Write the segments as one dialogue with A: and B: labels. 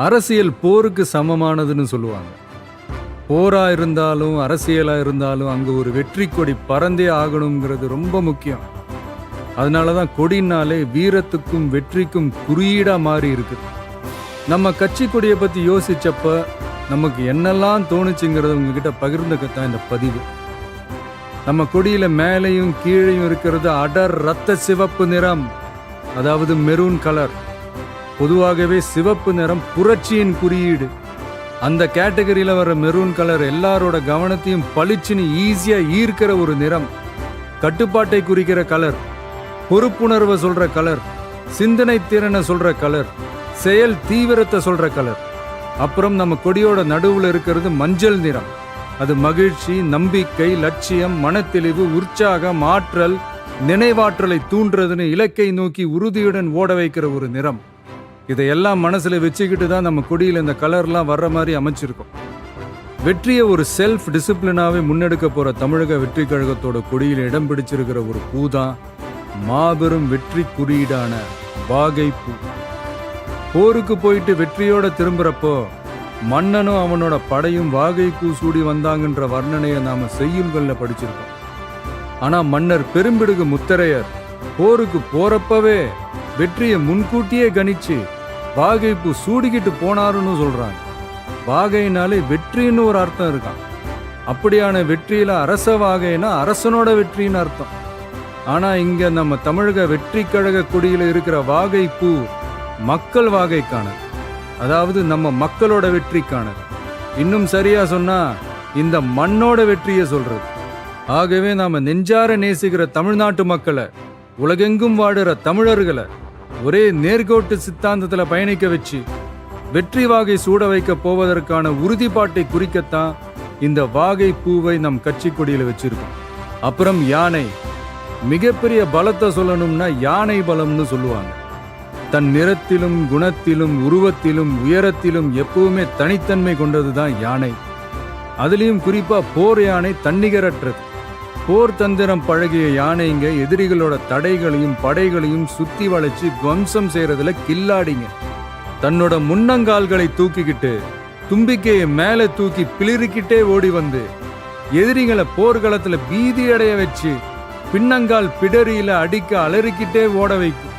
A: அரசியல் போருக்கு சமமானதுன்னு சொல்லுவாங்க. போரா இருந்தாலும் அரசியலா இருந்தாலும் அங்க ஒரு வெற்றி கொடி பறந்தே ஆகணுங்கிறது ரொம்ப முக்கியம். அதனாலதான் கொடினாலே வீரத்துக்கும் வெற்றிக்கும் குறியீடா மாறி இருக்கு. நம்ம கட்சி கொடியை பத்தி யோசிச்சப்ப நமக்கு என்னெல்லாம் தோணுச்சுங்கிறத உங்ககிட்ட பகிர்ந்துக்கத்தான் இந்த பதிவு. நம்ம கொடியில மேலையும் கீழையும் இருக்கிறது அடர் ரத்த சிவப்பு நிறம், அதாவது மெரூன் கலர். பொதுவாகவே சிவப்பு நிறம் புரட்சியின் குறியீடு. அந்த கேட்டகரியில வர மெரூன் கலர் எல்லாரோட கவனத்தையும் பளிச்சுன்னு ஈஸியா ஈர்க்கிற ஒரு நிறம். கட்டுப்பாட்டை குறிக்கிற கலர், பொறுப்புணர்வை சொல்ற கலர், சிந்தனை திறனை சொல்ற கலர், செயல் தீவிரத்தை சொல்ற கலர். அப்புறம் நம்ம கொடியோட நடுவுல இருக்கிறது மஞ்சள் நிறம். அது மகிழ்ச்சி, நம்பிக்கை, லட்சியம், மனத்தெளிவு, உற்சாகம், ஆற்றல், நினைவாற்றலை தூண்டுறதுன்னு இலக்கை நோக்கி உறுதியுடன் ஓட வைக்கிற ஒரு நிறம். இதையெல்லாம் மனசுல வச்சுக்கிட்டு தான் நம்ம கொடியில இந்த கலர்லாம் வர்ற மாதிரி அமைச்சிருக்கோம். வெற்றியை ஒரு செல்ஃப் டிசிப்ளினாவே முன்னெடுக்க போற தமிழக வெற்றி கழகத்தோட கொடியில இடம் பிடிச்சிருக்கிற ஒரு பூ தான் மாபெரும் வெற்றி குறியீடான வாகை பூ. போருக்கு போயிட்டு வெற்றியோட திரும்புறப்போ மன்னனும் அவனோட படையும் வாகை பூ சூடி வந்தாங்கன்ற வர்ணனையை நாம செய்யுள்கள்ல படிச்சிருக்கோம். ஆனா மன்னர் பெரும்பிடுகு முத்தரையர் போருக்கு போறப்பவே வெற்றியை முன்கூட்டியே கணிச்சு வாகை பூ சூடிக்கிட்டு போனாருன்னு சொல்றாங்க. வாகைனாலே வெற்றின்னு ஒரு அர்த்தம் இருக்கான். அப்படியான வெற்றியில அரச வாகைனா அரசனோட வெற்றின்னு அர்த்தம். ஆனா இங்க நம்ம தமிழக வெற்றி கழக கொடியில இருக்கிற வாகை பூ மக்கள் வாகைக்கானது, அதாவது நம்ம மக்களோட வெற்றிக்கானது. இன்னும் சரியா சொன்னா இந்த மண்ணோட வெற்றியை சொல்றது. ஆகவே நாம நெஞ்சார நேசிக்கிற தமிழ்நாட்டு மக்களை, உலகெங்கும் வாடுற தமிழர்களை ஒரே நேர்கோட்டு சித்தாந்தத்துல பயணிக்க வச்சு வெற்றி வாகை சூட வைக்க போவதற்கான உறுதிப்பாட்டை குறிக்கத்தான் இந்த வாகை பூவை நம் கட்சி கொடியில வச்சிருக்கோம். அப்புறம் யானை. மிகப்பெரிய பலத்தை சொல்லணும்னா யானை பலம்னு சொல்லுவாங்க. தன் நிறத்திலும் குணத்திலும் உருவத்திலும் உயரத்திலும் எப்பவுமே தனித்தன்மை கொண்டதுதான் யானை. அதுலயும் குறிப்பா போர் யானை தன்னிகரற்றது. போர் தந்திரம் பழகிய யானைங்க எதிரிகளோட தடைகளையும் படைகளையும் சுத்தி வளைச்சு துவம்சம் செய்யறதுல கில்லாடிங்க. தன்னோட முன்னங்கால்களை தூக்கிக்கிட்டு தும்பிக்கையை மேல தூக்கி பிளிரிக்கிட்டே ஓடி வந்து எதிரிகளை போர்க்களத்துல பீதி அடைய வச்சு பின்னங்கால் பிடரியில அடிக்க அலறிக்கிட்டே ஓட வைக்கும்.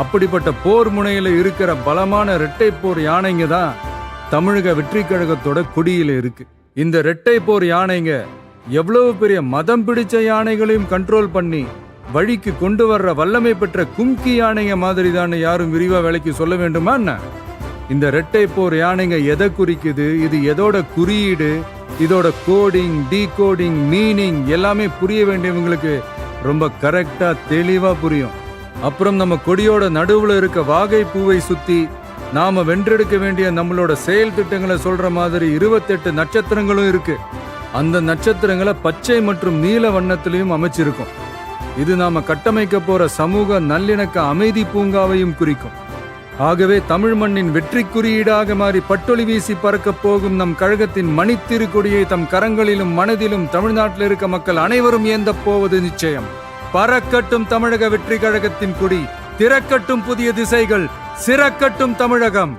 A: அப்படிப்பட்ட போர் முனையில இருக்கிற பலமான இரட்டை போர் யானைங்க தான் தமிழக வெற்றி கழகத்தோட கொடியில இருக்கு. இந்த இரட்டை போர் யானைங்க எவ்வளவு பெரிய மதம் பிடிச்ச யானைகளையும் கண்ட்ரோல் பண்ணி வழிக்கு கொண்டு வர்ற வல்லமை பெற்ற கும்கி யானைங்க மாதிரி தான் யாரும் விரிவா வேலைக்கு சொல்ல வேண்டுமா என்ன? இந்த இரட்டை போர் யானைங்க எதை குறிக்குது, இது எதோட குறியீடு, இதோட கோடிங், டீகோடிங், மீனிங் எல்லாமே புரிய வேண்டியவங்களுக்கு ரொம்ப கரெக்டா தெளிவா புரியும். அப்புறம் நம்ம கொடியோட நடுவுல இருக்க வாகை பூவை சுத்தி நாம வென்றெடுக்க வேண்டிய நம்மளோட செயல் திட்டங்களை சொல்ற மாதிரி 28 நட்சத்திரங்களும் இருக்கு. அந்த நட்சத்திரங்களை பச்சை மற்றும் நீல வண்ணத்திலையும் அமைச்சிருக்கும். இது நாம கட்டமைக்க போற சமூக நல்லிணக்க அமைதி பூங்காவையும் குறிக்கும். ஆகவே தமிழ் மண்ணின் வெற்றி குறியீடாக மாறி பட்டொலி வீசி பறக்க போகும் நம் கழகத்தின் மணித்திரு கொடியை தம் கரங்களிலும் மனதிலும் தமிழ்நாட்டில் இருக்க மக்கள் அனைவரும் ஏந்த போவது நிச்சயம். பறக்கட்டும் தமிழக வெற்றி கழகத்தின் கொடி, திறக்கட்டும் புதிய திசைகள், சிறக்கட்டும் தமிழகம்.